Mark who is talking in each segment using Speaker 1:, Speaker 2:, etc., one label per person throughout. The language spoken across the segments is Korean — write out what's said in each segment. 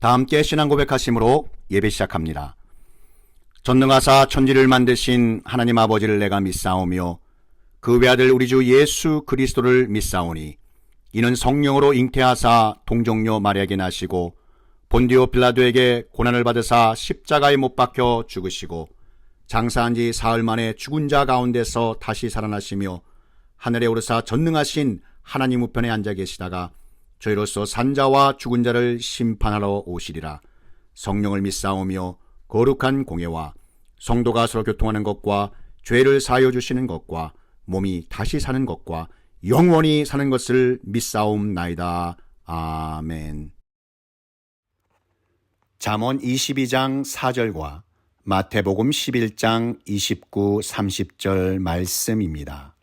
Speaker 1: 다 함께 신앙 고백하심으로 예배 시작합니다. 전능하사 천지를 만드신 하나님 아버지를 내가 믿사오며 그 외아들 우리 주 예수 그리스도를 믿사오니 이는 성령으로 잉태하사 동정녀 마리아에게 나시고 본디오 빌라도에게 고난을 받으사 십자가에 못 박혀 죽으시고 장사한 지 사흘 만에 죽은 자 가운데서 다시 살아나시며 하늘에 오르사 전능하신 하나님 우편에 앉아 계시다가 저희로서 산자와 죽은 자를 심판하러 오시리라. 성령을 믿사오며 거룩한 공예와 성도가 서로 교통하는 것과 죄를 사하여 주시는 것과 몸이 다시 사는 것과 영원히 사는 것을 믿사옵나이다. 아멘. 잠언 22장 4절과 마태복음 11장 29, 30절 말씀입니다.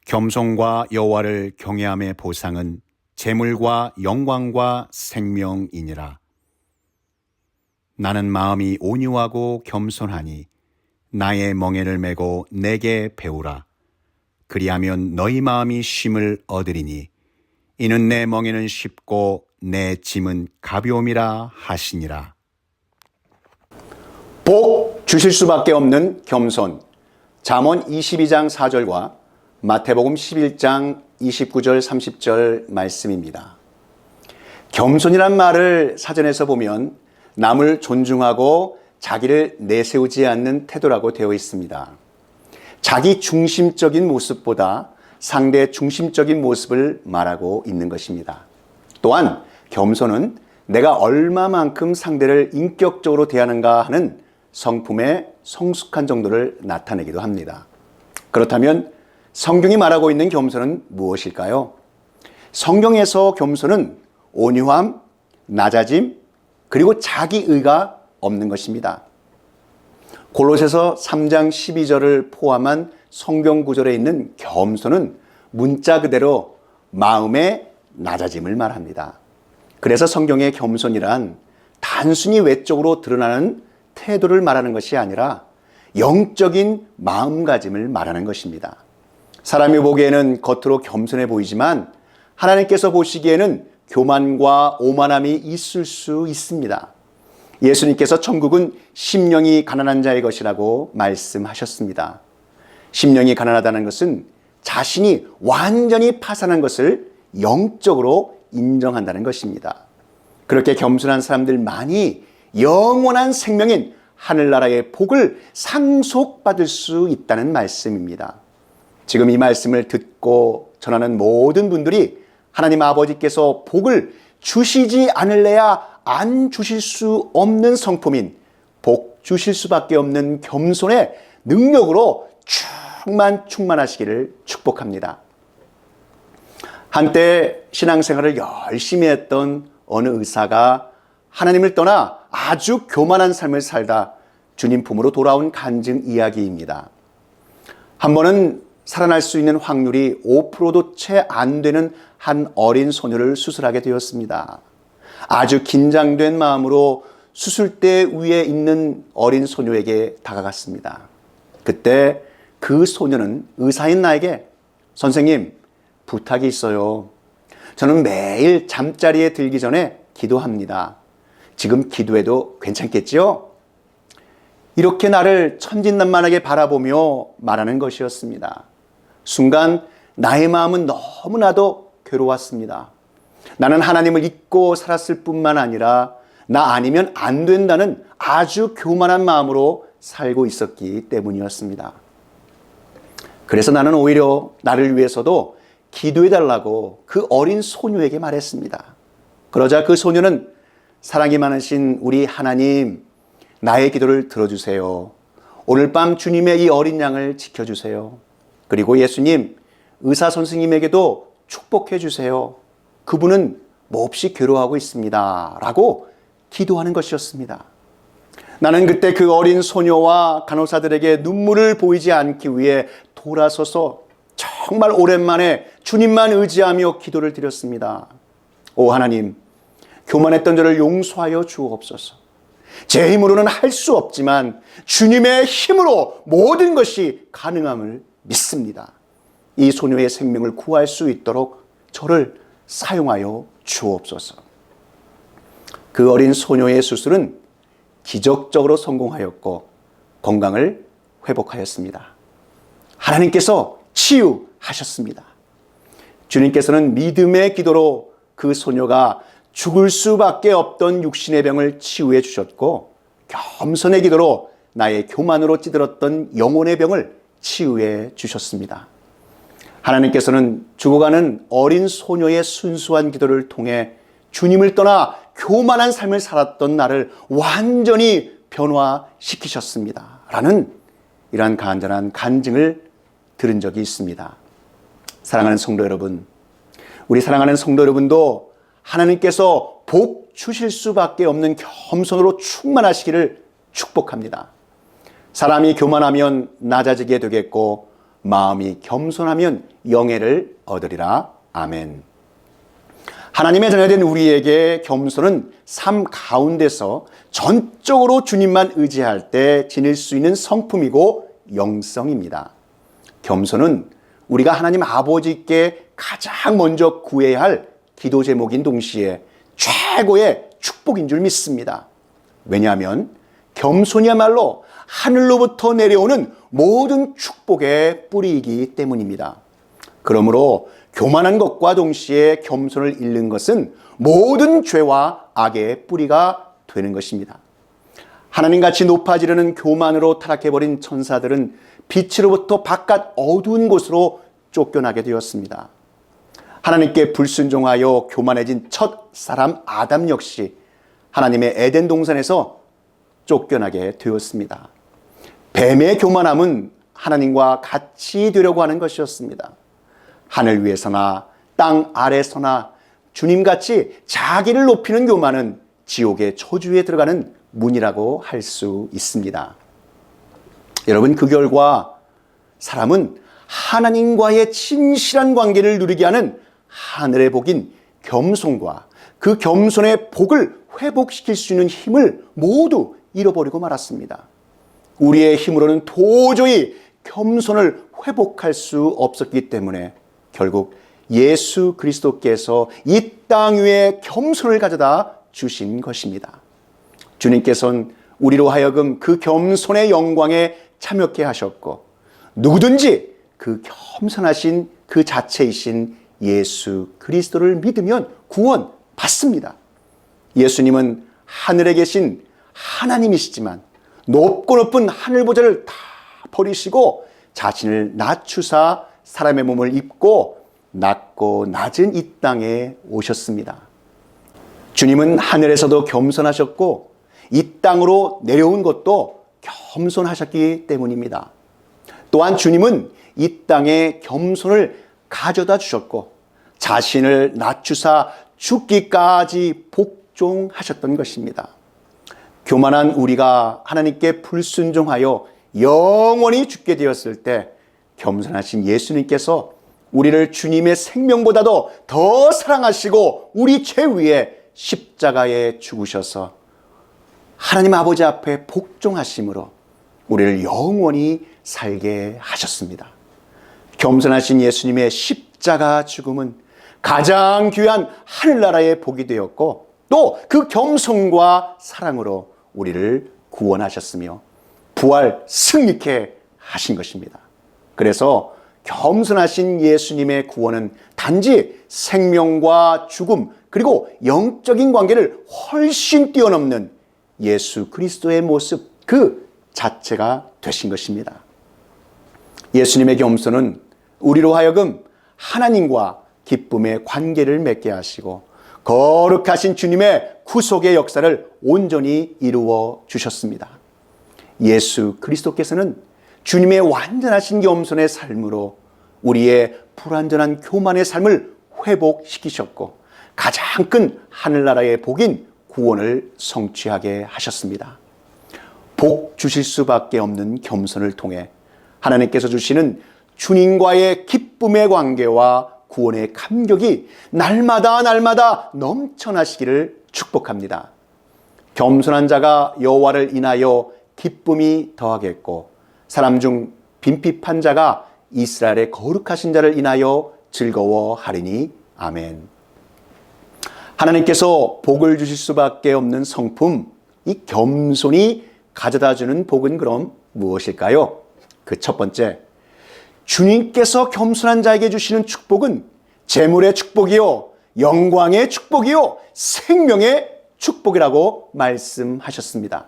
Speaker 1: 겸손과 여호와를 경외함의 보상은 재물과 영광과 생명이니라. 나는 마음이 온유하고 겸손하니 나의 멍에를 메고 내게 배우라. 그리하면 너희 마음이 쉼을 얻으리니 이는 내 멍에는 쉽고 내 짐은 가벼움이라 하시니라. 복 주실 수밖에 없는 겸손. 잠언 22장 4절과 마태복음 11장 29절 30절 말씀입니다. 겸손이란 말을 사전에서 보면 남을 존중하고 자기를 내세우지 않는 태도라고 되어 있습니다. 자기 중심적인 모습보다 상대 중심적인 모습을 말하고 있는 것입니다. 또한 겸손은 내가 얼마만큼 상대를 인격적으로 대하는가 하는 성품의 성숙한 정도를 나타내기도 합니다. 그렇다면 성경이 말하고 있는 겸손은 무엇일까요? 성경에서 겸손은 온유함, 낮아짐, 그리고 자기의가 없는 것입니다. 골로새서 3장 12절을 포함한 성경 구절에 있는 겸손은 문자 그대로 마음의 낮아짐을 말합니다. 그래서 성경의 겸손이란 단순히 외적으로 드러나는 태도를 말하는 것이 아니라 영적인 마음가짐을 말하는 것입니다. 사람이 보기에는 겉으로 겸손해 보이지만 하나님께서 보시기에는 교만과 오만함이 있을 수 있습니다. 예수님께서 천국은 심령이 가난한 자의 것이라고 말씀하셨습니다. 심령이 가난하다는 것은 자신이 완전히 파산한 것을 영적으로 인정한다는 것입니다. 그렇게 겸손한 사람들만이 영원한 생명인 하늘나라의 복을 상속받을 수 있다는 말씀입니다. 지금 이 말씀을 듣고 전하는 모든 분들이 하나님 아버지께서 복을 주시지 않을래야 안 주실 수 없는 성품인 복 주실 수밖에 없는 겸손의 능력으로 충만하시기를 축복합니다. 한때 신앙생활을 열심히 했던 어느 의사가 하나님을 떠나 아주 교만한 삶을 살다 주님 품으로 돌아온 간증 이야기입니다. 한 번은 살아날 수 있는 확률이 5%도 채 안 되는 한 어린 소녀를 수술하게 되었습니다. 아주 긴장된 마음으로 수술대 위에 있는 어린 소녀에게 다가갔습니다. 그때 그 소녀는 의사인 나에게 선생님, 부탁이 있어요. 저는 매일 잠자리에 들기 전에 기도합니다. 지금 기도해도 괜찮겠지요? 이렇게 나를 천진난만하게 바라보며 말하는 것이었습니다. 순간 나의 마음은 너무나도 괴로웠습니다. 나는 하나님을 잊고 살았을 뿐만 아니라 나 아니면 안 된다는 아주 교만한 마음으로 살고 있었기 때문이었습니다. 그래서 나는 오히려 나를 위해서도 기도해달라고 그 어린 소녀에게 말했습니다. 그러자 그 소녀는 사랑이 많으신 우리 하나님, 나의 기도를 들어주세요. 오늘 밤 주님의 이 어린 양을 지켜주세요. 그리고 예수님, 의사 선생님에게도 축복해 주세요. 그분은 몹시 괴로워하고 있습니다. 라고 기도하는 것이었습니다. 나는 그때 그 어린 소녀와 간호사들에게 눈물을 보이지 않기 위해 돌아서서 정말 오랜만에 주님만 의지하며 기도를 드렸습니다. 오 하나님, 교만했던 저를 용서하여 주옵소서. 제 힘으로는 할 수 없지만 주님의 힘으로 모든 것이 가능함을 믿습니다. 이 소녀의 생명을 구할 수 있도록 저를 사용하여 주옵소서. 그 어린 소녀의 수술은 기적적으로 성공하였고 건강을 회복하였습니다. 하나님께서 치유하셨습니다. 주님께서는 믿음의 기도로 그 소녀가 죽을 수밖에 없던 육신의 병을 치유해 주셨고, 겸손의 기도로 나의 교만으로 찌들었던 영혼의 병을 치유해 주셨습니다. 하나님께서는 죽어가는 어린 소녀의 순수한 기도를 통해 주님을 떠나 교만한 삶을 살았던 나를 완전히 변화시키셨습니다. 라는 이러한 간절한 간증을 들은 적이 있습니다. 사랑하는 성도 여러분, 우리 사랑하는 성도 여러분도 하나님께서 복 주실 수밖에 없는 겸손으로 충만하시기를 축복합니다. 사람이 교만하면 낮아지게 되겠고 마음이 겸손하면 영예를 얻으리라. 아멘. 하나님의 자녀된 우리에게 겸손은 삶 가운데서 전적으로 주님만 의지할 때 지닐 수 있는 성품이고 영성입니다. 겸손은 우리가 하나님 아버지께 가장 먼저 구해야 할 기도 제목인 동시에 최고의 축복인 줄 믿습니다. 왜냐하면 겸손이야말로 하늘로부터 내려오는 모든 축복의 뿌리이기 때문입니다. 그러므로 교만한 것과 동시에 겸손을 잃는 것은 모든 죄와 악의 뿌리가 되는 것입니다. 하나님같이 높아지려는 교만으로 타락해버린 천사들은 빛으로부터 바깥 어두운 곳으로 쫓겨나게 되었습니다. 하나님께 불순종하여 교만해진 첫 사람 아담 역시 하나님의 에덴 동산에서 쫓겨나게 되었습니다. 뱀의 교만함은 하나님과 같이 되려고 하는 것이었습니다. 하늘 위에서나 땅 아래서나 주님같이 자기를 높이는 교만은 지옥의 저주에 들어가는 문이라고 할 수 있습니다. 여러분, 그 결과 사람은 하나님과의 진실한 관계를 누리게 하는 하늘의 복인 겸손과 그 겸손의 복을 회복시킬 수 있는 힘을 모두 잃어버리고 말았습니다. 우리의 힘으로는 도저히 겸손을 회복할 수 없었기 때문에 결국 예수 그리스도께서 이 땅 위에 겸손을 가져다 주신 것입니다. 주님께서는 우리로 하여금 그 겸손의 영광에 참여케 하셨고 누구든지 그 겸손하신 그 자체이신 예수 그리스도를 믿으면 구원 받습니다. 예수님은 하늘에 계신 하나님이시지만 높고 높은 하늘 보좌를 다 버리시고 자신을 낮추사 사람의 몸을 입고 낮고 낮은 이 땅에 오셨습니다. 주님은 하늘에서도 겸손하셨고 이 땅으로 내려온 것도 겸손하셨기 때문입니다. 또한 주님은 이 땅에 겸손을 가져다 주셨고 자신을 낮추사 죽기까지 복종하셨던 것입니다. 교만한 우리가 하나님께 불순종하여 영원히 죽게 되었을 때 겸손하신 예수님께서 우리를 주님의 생명보다도 더 사랑하시고 우리 죄 위에 십자가에 죽으셔서 하나님 아버지 앞에 복종하심으로 우리를 영원히 살게 하셨습니다. 겸손하신 예수님의 십자가 죽음은 가장 귀한 하늘나라의 복이 되었고 또 그 겸손과 사랑으로 우리를 구원하셨으며 부활 승리케 하신 것입니다. 그래서 겸손하신 예수님의 구원은 단지 생명과 죽음 그리고 영적인 관계를 훨씬 뛰어넘는 예수 그리스도의 모습 그 자체가 되신 것입니다. 예수님의 겸손은 우리로 하여금 하나님과 기쁨의 관계를 맺게 하시고 거룩하신 주님의 구속의 역사를 온전히 이루어 주셨습니다. 예수 그리스도께서는 주님의 완전하신 겸손의 삶으로 우리의 불완전한 교만의 삶을 회복시키셨고 가장 큰 하늘나라의 복인 구원을 성취하게 하셨습니다. 복 주실 수밖에 없는 겸손을 통해 하나님께서 주시는 주님과의 기쁨의 관계와 구원의 감격이 날마다 넘쳐나시기를 축복합니다. 겸손한 자가 여호와를 인하여 기쁨이 더하겠고 사람 중 빈핍한 자가 이스라엘의 거룩하신 자를 인하여 즐거워하리니. 아멘. 하나님께서 복을 주실 수밖에 없는 성품, 이 겸손이 가져다주는 복은 그럼 무엇일까요? 그 첫 번째, 주님께서 겸손한 자에게 주시는 축복은 재물의 축복이요, 영광의 축복이요, 생명의 축복이라고 말씀하셨습니다.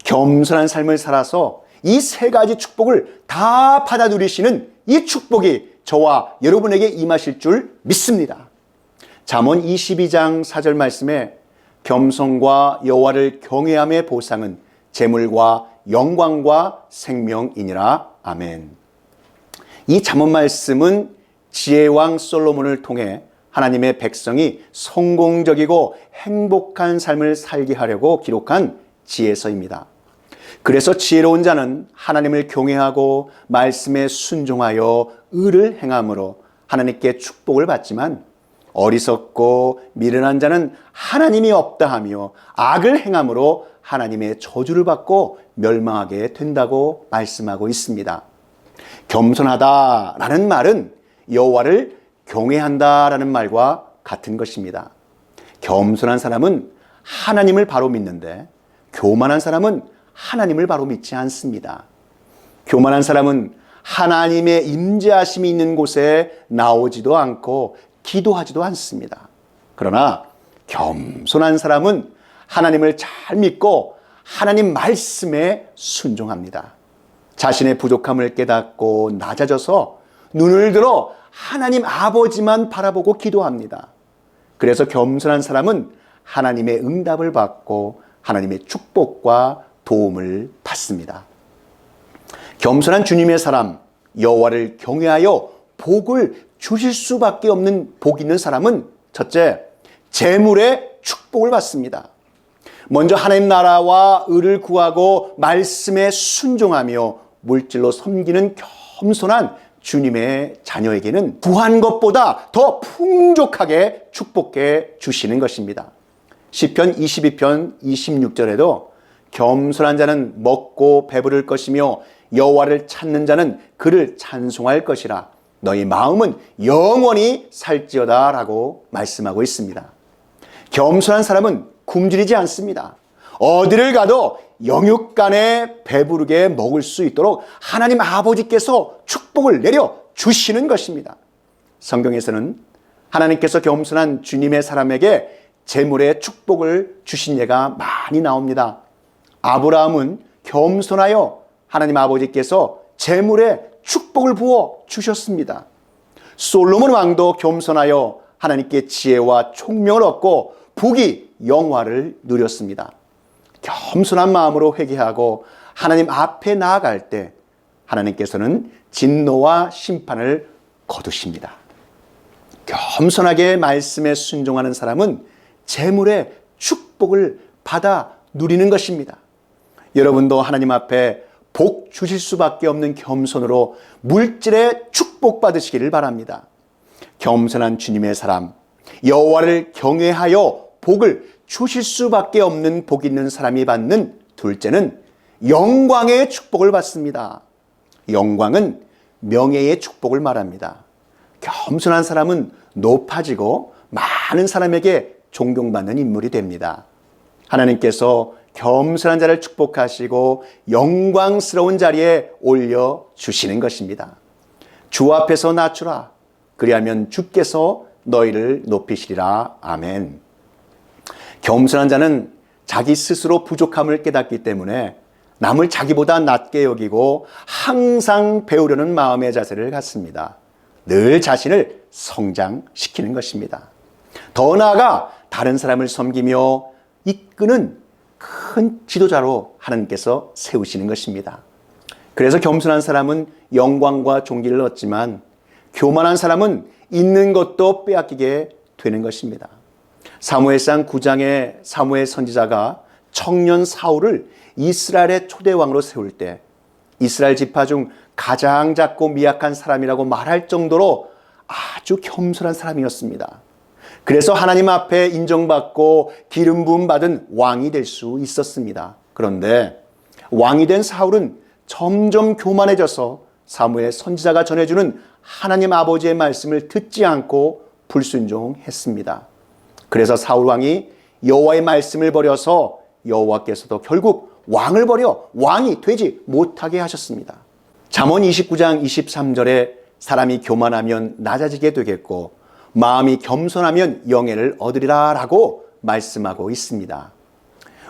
Speaker 1: 겸손한 삶을 살아서 이 세 가지 축복을 다 받아 누리시는 이 축복이 저와 여러분에게 임하실 줄 믿습니다. 잠언 22장 4절 말씀에 겸손과 여호와를 경외함의 보상은 재물과 영광과 생명이니라. 아멘. 이 잠언 말씀은 지혜왕 솔로몬을 통해 하나님의 백성이 성공적이고 행복한 삶을 살게 하려고 기록한 지혜서입니다. 그래서 지혜로운 자는 하나님을 경외하고 말씀에 순종하여 의를 행함으로 하나님께 축복을 받지만, 어리석고 미련한 자는 하나님이 없다 하며 악을 행함으로 하나님의 저주를 받고 멸망하게 된다고 말씀하고 있습니다. 겸손하다라는 말은 여호와를 경외한다라는 말과 같은 것입니다. 겸손한 사람은 하나님을 바로 믿는데 교만한 사람은 하나님을 바로 믿지 않습니다. 교만한 사람은 하나님의 임재하심이 있는 곳에 나오지도 않고 기도하지도 않습니다. 그러나 겸손한 사람은 하나님을 잘 믿고 하나님 말씀에 순종합니다. 자신의 부족함을 깨닫고 낮아져서 눈을 들어 하나님 아버지만 바라보고 기도합니다. 그래서 겸손한 사람은 하나님의 응답을 받고 하나님의 축복과 도움을 받습니다. 겸손한 주님의 사람, 여호와를 경외하여 복을 주실 수밖에 없는 복 있는 사람은 첫째, 재물의 축복을 받습니다. 먼저 하나님 나라와 의를 구하고 말씀에 순종하며 물질로 섬기는 겸손한 주님의 자녀에게는 구한 것보다 더 풍족하게 축복해 주시는 것입니다. 시편 22편 26절에도 겸손한 자는 먹고 배부를 것이며 여호와를 찾는 자는 그를 찬송할 것이라. 너희 마음은 영원히 살지어다 라고 말씀하고 있습니다. 겸손한 사람은 굶주리지 않습니다. 어디를 가도 영육간에 배부르게 먹을 수 있도록 하나님 아버지께서 축복을 내려 주시는 것입니다. 성경에서는 하나님께서 겸손한 주님의 사람에게 재물의 축복을 주신 예가 많이 나옵니다. 아브라함은 겸손하여 하나님 아버지께서 재물의 축복을 부어 주셨습니다. 솔로몬 왕도 겸손하여 하나님께 지혜와 총명을 얻고 부귀 영화를 누렸습니다. 겸손한 마음으로 회개하고 하나님 앞에 나아갈 때 하나님께서는 진노와 심판을 거두십니다. 겸손하게 말씀에 순종하는 사람은 재물의 축복을 받아 누리는 것입니다. 여러분도 하나님 앞에 복 주실 수밖에 없는 겸손으로 물질의 축복 받으시기를 바랍니다. 겸손한 주님의 사람, 여호와를 경외하여 복을 주실 수밖에 없는 복 있는 사람이 받는 둘째는 영광의 축복을 받습니다. 영광은 명예의 축복을 말합니다. 겸손한 사람은 높아지고 많은 사람에게 존경받는 인물이 됩니다. 하나님께서 겸손한 자를 축복하시고 영광스러운 자리에 올려주시는 것입니다. 주 앞에서 낮추라. 그리하면 주께서 너희를 높이시리라. 아멘. 겸손한 자는 자기 스스로 부족함을 깨닫기 때문에 남을 자기보다 낮게 여기고 항상 배우려는 마음의 자세를 갖습니다. 늘 자신을 성장시키는 것입니다. 더 나아가 다른 사람을 섬기며 이끄는 큰 지도자로 하나님께서 세우시는 것입니다. 그래서 겸손한 사람은 영광과 존귀를 얻지만 교만한 사람은 있는 것도 빼앗기게 되는 것입니다. 사무엘상 9장에 사무엘 선지자가 청년 사울을 이스라엘의 초대왕으로 세울 때 이스라엘 지파 중 가장 작고 미약한 사람이라고 말할 정도로 아주 겸손한 사람이었습니다. 그래서 하나님 앞에 인정받고 기름 부음 받은 왕이 될 수 있었습니다. 그런데 왕이 된 사울은 점점 교만해져서 사무엘 선지자가 전해주는 하나님 아버지의 말씀을 듣지 않고 불순종했습니다. 그래서 사울 왕이 여호와의 말씀을 버려서 여호와께서도 결국 왕을 버려 왕이 되지 못하게 하셨습니다. 잠언 29장 23절에 사람이 교만하면 낮아지게 되겠고 마음이 겸손하면 영예를 얻으리라 라고 말씀하고 있습니다.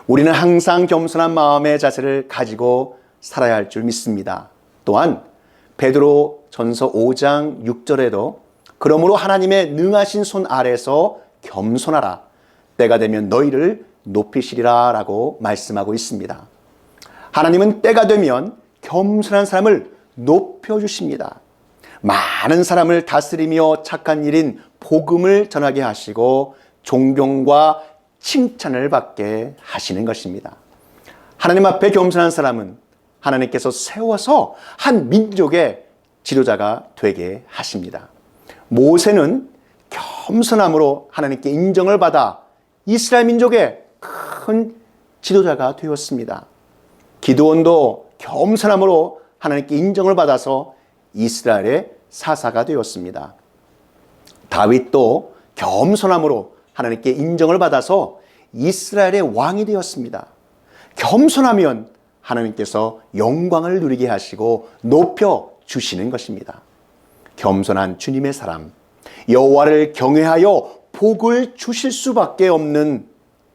Speaker 1: 우리는 항상 겸손한 마음의 자세를 가지고 살아야 할 줄 믿습니다. 또한 베드로 전서 5장 6절에도 그러므로 하나님의 능하신 손 아래서 겸손하라. 때가 되면 너희를 높이시리라 라고 말씀하고 있습니다. 하나님은 때가 되면 겸손한 사람을 높여주십니다. 많은 사람을 다스리며 착한 일인 복음을 전하게 하시고 존경과 칭찬을 받게 하시는 것입니다. 하나님 앞에 겸손한 사람은 하나님께서 세워서 한 민족의 지도자가 되게 하십니다. 모세는 겸손함으로 하나님께 인정을 받아 이스라엘 민족의 큰 지도자가 되었습니다. 기드온도 겸손함으로 하나님께 인정을 받아서 이스라엘의 사사가 되었습니다. 다윗도 겸손함으로 하나님께 인정을 받아서 이스라엘의 왕이 되었습니다. 겸손하면 하나님께서 영광을 누리게 하시고 높여 주시는 것입니다. 겸손한 주님의 사람, 여호와를 경외하여 복을 주실 수밖에 없는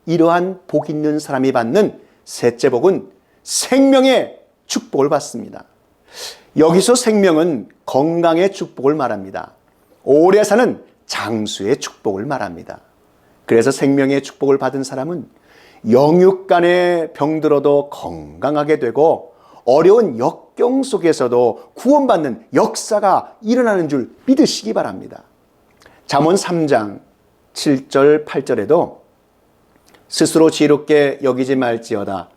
Speaker 1: 이러한 복 있는 사람이 받는 셋째 복은 생명의 축복을 받습니다. 여기서 생명은 건강의 축복을 말합니다. 오래 사는 장수의 축복을 말합니다. 그래서 생명의 축복을 받은 사람은 영육간에 병들어도 건강하게 되고 어려운 역경 속에서도 구원받는 역사가 일어나는 줄 믿으시기 바랍니다. 잠언 3장 7절 8절에도 스스로 지혜롭게 여기지 말지어다.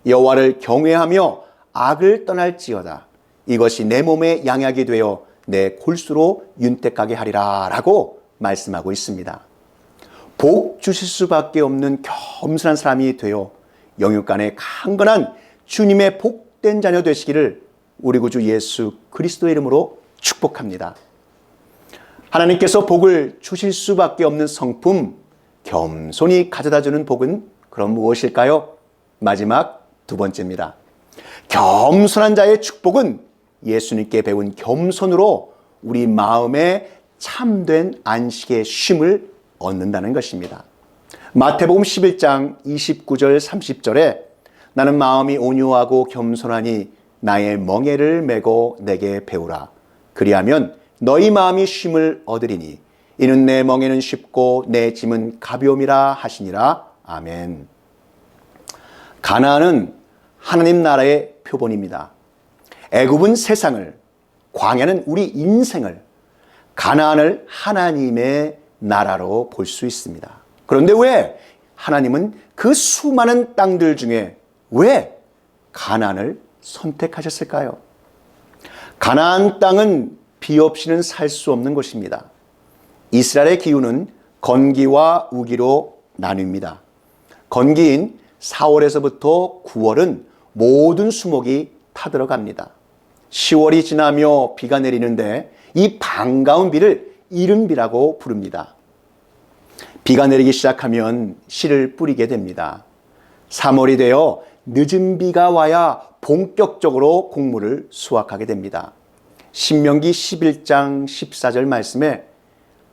Speaker 1: 여호와를 경외하며 악을 떠날지어다. 이것이 내 몸의 양약이 되어 내 골수로 윤택하게 하리라 라고 말씀하고 있습니다. 복 주실 수밖에 없는 겸손한 사람이 되어 영육간에 강건한 주님의 복된 자녀 되시기를 우리 구주 예수 그리스도의 이름으로 축복합니다. 하나님께서 복을 주실 수밖에 없는 성품, 겸손히 가져다주는 복은 그럼 무엇일까요? 마지막 두 번째입니다. 겸손한 자의 축복은 예수님께 배운 겸손으로 우리 마음에 참된 안식의 쉼을 얻는다는 것입니다. 마태복음 11장 29절 30절에 나는 마음이 온유하고 겸손하니 나의 멍에를 메고 내게 배우라. 그리하면 너희 마음이 쉼을 얻으리니 이는 내 멍에는 쉽고 내 짐은 가벼움이라 하시니라. 아멘. 가나안은 하나님 나라의 표본입니다. 애굽은 세상을, 광야는 우리 인생을, 가나안을 하나님의 나라로 볼 수 있습니다. 그런데 왜 하나님은 그 수많은 땅들 중에 왜 가나안을 선택하셨을까요? 가나안 땅은 비 없이는 살 수 없는 곳입니다. 이스라엘의 기후는 건기와 우기로 나뉩니다. 건기인 4월에서부터 9월은 모든 수목이 타들어갑니다. 10월이 지나며 비가 내리는데 이 반가운 비를 이른비라고 부릅니다. 비가 내리기 시작하면 씨를 뿌리게 됩니다. 3월이 되어 늦은 비가 와야 본격적으로 곡물을 수확하게 됩니다. 신명기 11장 14절 말씀에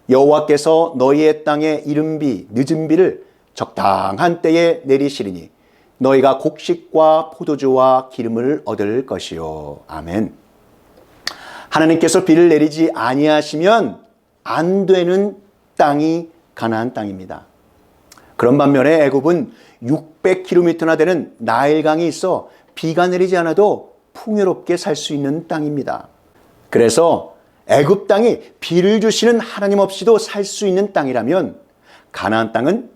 Speaker 1: 여호와께서 너희의 땅에 이른 비, 늦은 비를 적당한 때에 내리시리니 너희가 곡식과 포도주와 기름을 얻을 것이요. 아멘. 하나님께서 비를 내리지 아니하시면 안 되는 땅이 가나안 땅입니다. 그런 반면에 애굽은 600km나 되는 나일강이 있어 비가 내리지 않아도 풍요롭게 살 수 있는 땅입니다. 그래서 애굽 땅이 비를 주시는 하나님 없이도 살 수 있는 땅이라면 가나안 땅은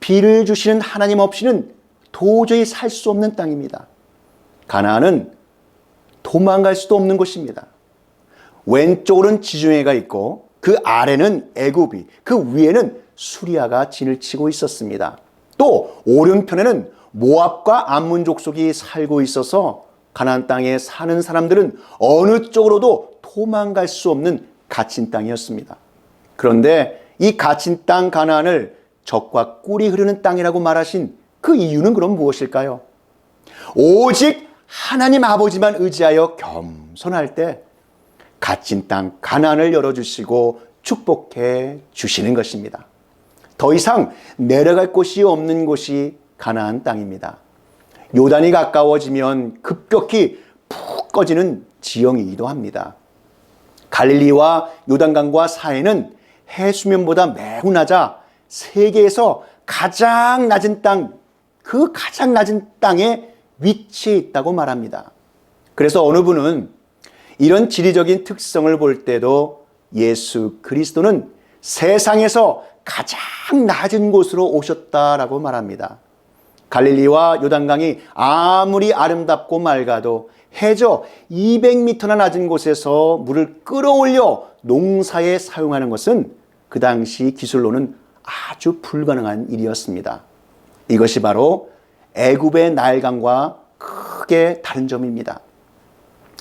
Speaker 1: 비를 주시는 하나님 없이는 도저히 살 수 없는 땅입니다. 가나안은 도망갈 수도 없는 곳입니다. 왼쪽으로는 지중해가 있고 그 아래는 애굽이, 그 위에는 수리아가 진을 치고 있었습니다. 또 오른편에는 모압과 암몬 족속이 살고 있어서 가나안 땅에 사는 사람들은 어느 쪽으로도 도망갈 수 없는 갇힌 땅이었습니다. 그런데 이 갇힌 땅 가나안을 적과 꿀이 흐르는 땅이라고 말하신 그 이유는 그럼 무엇일까요? 오직 하나님 아버지만 의지하여 겸손할 때 갇힌 땅 가나안을 열어주시고 축복해 주시는 것입니다. 더 이상 내려갈 곳이 없는 곳이 가나안 땅입니다. 요단이 가까워지면 급격히 푹 꺼지는 지형이기도 합니다. 갈릴리와 요단강과 사해는 해수면보다 매우 낮아 세계에서 가장 낮은 땅, 그 가장 낮은 땅에 위치해 있다고 말합니다. 그래서 어느 분은 이런 지리적인 특성을 볼 때도 예수 그리스도는 세상에서 가장 낮은 곳으로 오셨다라고 말합니다. 갈릴리와 요단강이 아무리 아름답고 맑아도 해저 200m나 낮은 곳에서 물을 끌어올려 농사에 사용하는 것은 그 당시 기술로는 아주 불가능한 일이었습니다. 이것이 바로 애굽의 나일강과 크게 다른 점입니다.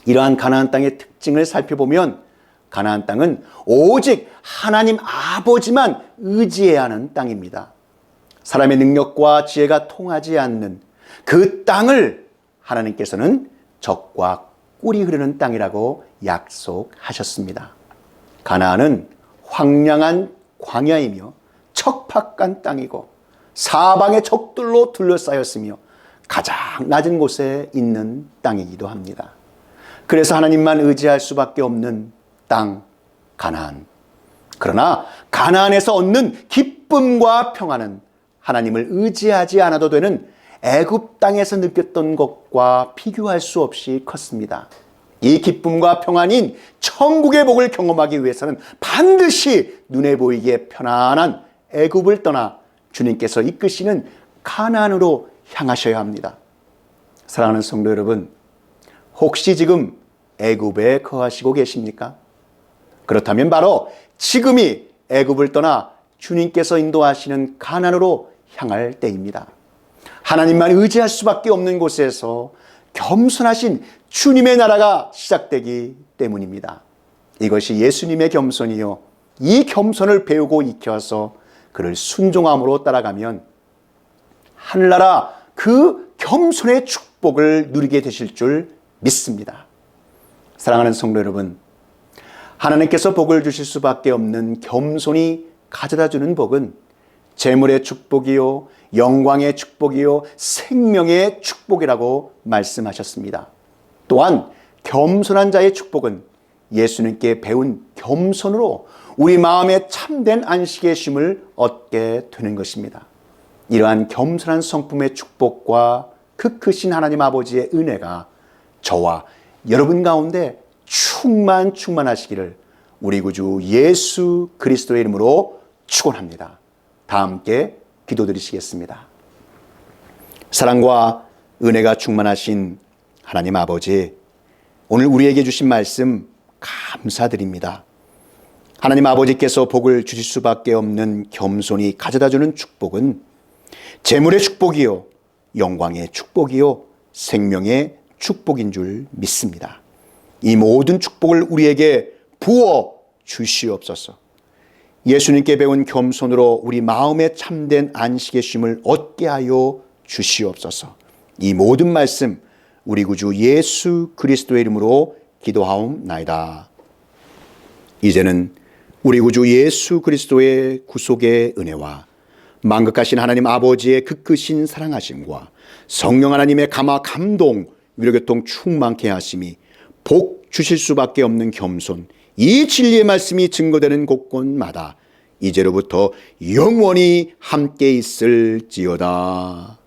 Speaker 1: 이러한 가나안 땅의 특징을 살펴보면 가나안 땅은 오직 하나님 아버지만 의지해야 하는 땅입니다. 사람의 능력과 지혜가 통하지 않는 그 땅을 하나님께서는 적과 꿀이 흐르는 땅이라고 약속하셨습니다. 가나안은 황량한 광야이며 척박한 땅이고 사방의 적들로 둘러싸였으며 가장 낮은 곳에 있는 땅이기도 합니다. 그래서 하나님만 의지할 수밖에 없는 땅 가나안. 그러나 가나안에서 얻는 기쁨과 평안은 하나님을 의지하지 않아도 되는 애굽 땅에서 느꼈던 것과 비교할 수 없이 컸습니다. 이 기쁨과 평안인 천국의 복을 경험하기 위해서는 반드시 눈에 보이기에 편안한 애굽을 떠나 주님께서 이끄시는 가나안으로 향하셔야 합니다. 사랑하는 성도 여러분, 혹시 지금 애굽에 거하시고 계십니까? 그렇다면 바로 지금이 애굽을 떠나 주님께서 인도하시는 가나안으로 향할 때입니다. 하나님만 의지할 수밖에 없는 곳에서 겸손하신 주님의 나라가 시작되기 때문입니다. 이것이 예수님의 겸손이요. 이 겸손을 배우고 익혀서 그를 순종함으로 따라가면 하늘나라 그 겸손의 축복을 누리게 되실 줄 믿습니다. 사랑하는 성도 여러분, 하나님께서 복을 주실 수밖에 없는 겸손이 가져다주는 복은 재물의 축복이요, 영광의 축복이요, 생명의 축복이라고 말씀하셨습니다. 또한 겸손한 자의 축복은 예수님께 배운 겸손으로 우리 마음에 참된 안식의 쉼을 얻게 되는 것입니다. 이러한 겸손한 성품의 축복과 그 크신 하나님 아버지의 은혜가 저와 여러분 가운데 충만하시기를 우리 구주 예수 그리스도의 이름으로 축원합니다. 다 함께 기도드리시겠습니다. 사랑과 은혜가 충만하신 하나님 아버지, 오늘 우리에게 주신 말씀 감사드립니다. 하나님 아버지께서 복을 주실 수밖에 없는 겸손이 가져다주는 축복은 재물의 축복이요, 영광의 축복이요, 생명의 축복인 줄 믿습니다. 이 모든 축복을 우리에게 부어 주시옵소서. 예수님께 배운 겸손으로 우리 마음에 참된 안식의 쉼을 얻게 하여 주시옵소서. 이 모든 말씀 우리 구주 예수 그리스도의 이름으로 기도하옵나이다. 이제는 우리 구주 예수 그리스도의 구속의 은혜와 만극하신 하나님 아버지의 그 크신 사랑하심과 성령 하나님의 감화 감동 위로교통 충만케 하심이 복 주실 수밖에 없는 겸손, 이 진리의 말씀이 증거되는 곳곳마다 이제로부터 영원히 함께 있을지어다.